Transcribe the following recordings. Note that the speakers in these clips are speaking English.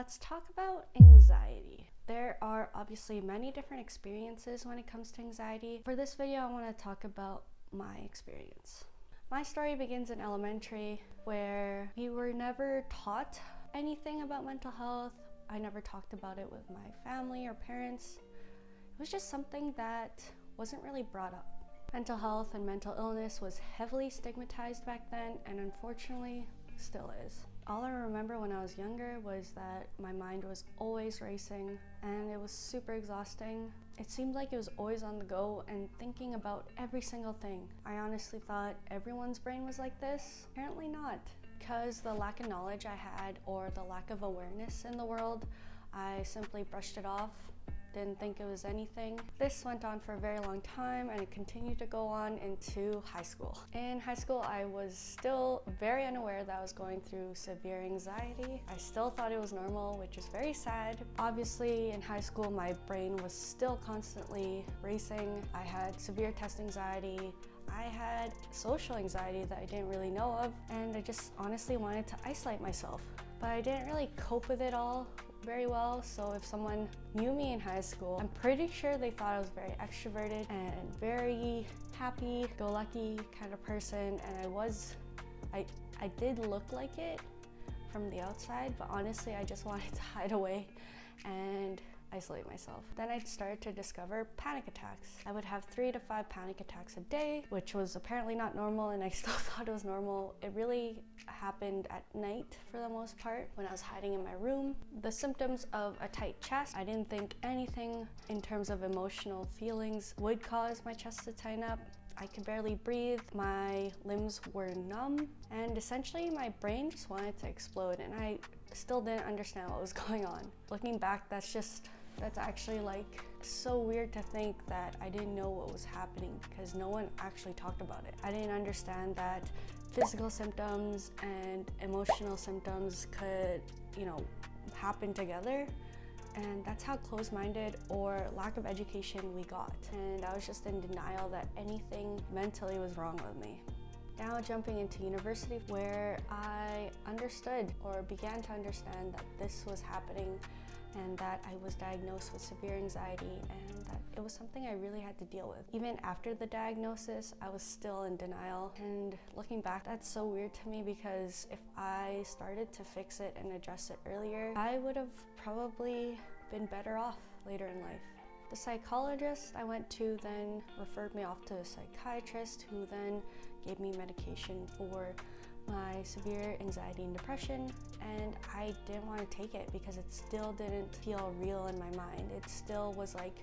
Let's talk about anxiety. There are obviously many different experiences when it comes to anxiety. For this video, I want to talk about my experience. My story begins in elementary, where we were never taught anything about mental health. I never talked about it with my family or parents. It was just something that wasn't really brought up. Mental health and mental illness was heavily stigmatized back then, and unfortunately still is. All I remember when I was younger was that my mind was always racing and it was super exhausting. It seemed like it was always on the go and thinking about every single thing. I honestly thought everyone's brain was like this. Apparently not. Because the lack of knowledge I had or the lack of awareness in the world, I simply brushed it off. Didn't think it was anything. This went on for a very long time and it continued to go on into high school. In high school, I was still very unaware that I was going through severe anxiety. I still thought it was normal, which is very sad. Obviously, in high school, my brain was still constantly racing. I had severe test anxiety. I had social anxiety that I didn't really know of, and I just honestly wanted to isolate myself. But I didn't really cope with it all very well, so if someone knew me in high school, I'm pretty sure they thought I was very extroverted and very happy-go-lucky kind of person, and I did look like it from the outside, but honestly I just wanted to hide away and isolate myself. Then I started to discover panic attacks. I would have 3 to 5 panic attacks a day, which was apparently not normal, and I still thought it was normal. It really happened at night for the most part, when I was hiding in my room. The symptoms of a tight chest, I didn't think anything in terms of emotional feelings would cause my chest to tighten up. I could barely breathe, my limbs were numb, and essentially my brain just wanted to explode, and I still didn't understand what was going on. Looking back, that's actually like so weird to think that I didn't know what was happening because no one actually talked about it. I didn't understand that physical symptoms and emotional symptoms could, happen together. And that's how closed-minded or lack of education we got. And I was just in denial that anything mentally was wrong with me. Now jumping into university, where I understood or began to understand that this was happening and that I was diagnosed with severe anxiety and that it was something I really had to deal with. Even after the diagnosis, I was still in denial. And looking back, that's so weird to me because if I started to fix it and address it earlier, I would have probably been better off later in life. The psychologist I went to then referred me off to a psychiatrist who then gave me medication for my severe anxiety and depression, and I didn't want to take it because it still didn't feel real in my mind. It still was like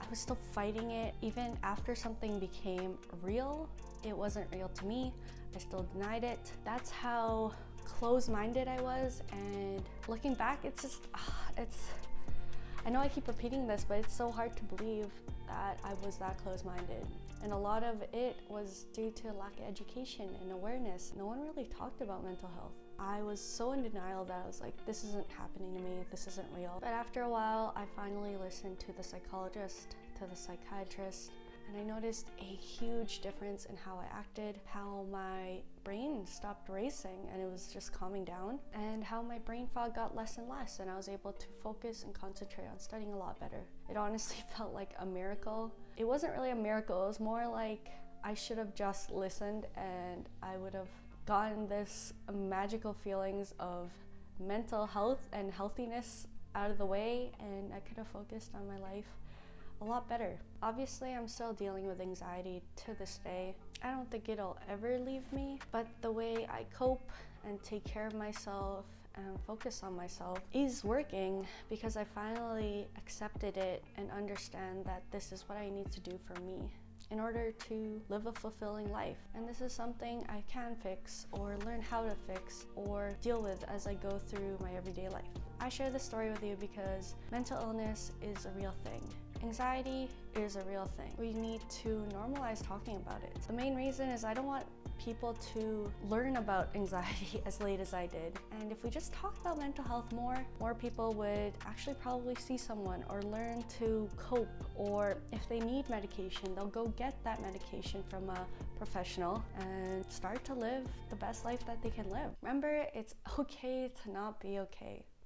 I was still fighting it. Even after something became real, it wasn't real to me. I still denied it. That's how closed-minded I was, and looking back, I know I keep repeating this, but it's so hard to believe that I was that closed-minded. And a lot of it was due to lack of education and awareness. No one really talked about mental health. I was so in denial that I was like, this isn't happening to me, this isn't real. But after a while, I finally listened to the psychologist, to the psychiatrist, and I noticed a huge difference in how I acted, how my brain stopped racing and it was just calming down, and how my brain fog got less and less, and I was able to focus and concentrate on studying a lot better. It honestly felt like a miracle. It wasn't really a miracle, it was more like I should have just listened and I would have gotten this magical feelings of mental health and healthiness out of the way, and I could have focused on my life a lot better. Obviously, I'm still dealing with anxiety to this day. I don't think it'll ever leave me, but the way I cope and take care of myself and focus on myself is working because I finally accepted it and understand that this is what I need to do for me in order to live a fulfilling life. And this is something I can fix or learn how to fix or deal with as I go through my everyday life. I share this story with you because mental illness is a real thing. Anxiety is a real thing. We need to normalize talking about it. The main reason is I don't want people to learn about anxiety as late as I did. And if we just talk about mental health more people would actually probably see someone or learn to cope, or if they need medication, they'll go get that medication from a professional and start to live the best life that they can live. Remember, it's okay to not be okay.